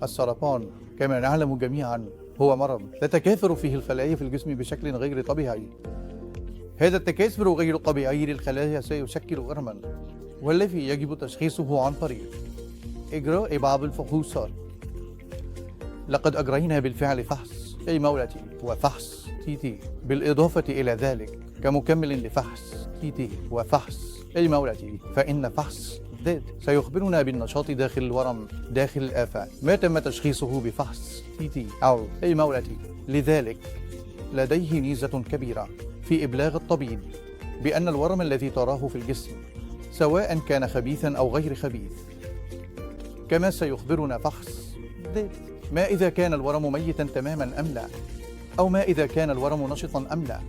السرطان كما نعلم جميعا هو مرض تتكاثر فيه الخلايا في الجسم بشكل غير طبيعي. هذا التكاثر غير الطبيعي للخلايا سيشكل ورما، والذي يجب تشخيصه عن طريق إجراء بعض الفحوصات. لقد أجرينا بالفعل فحص أي مولتي وفحص تي، بالإضافة إلى ذلك كمكمل لفحص تي وفحص أي مولتي، فإن فحص ذات سيخبرنا بالنشاط داخل الورم داخل الآفات ما تم تشخيصه بفحص تي أو أي مولتي. لذلك لديه ميزة كبيرة في إبلاغ الطبيب بأن الورم الذي تراه في الجسم سواء كان خبيثا أو غير خبيث. كما سيخبرنا فحص ذات ما إذا كان الورم ميتا تماما أم لا، أو ما إذا كان الورم نشطا أم لا.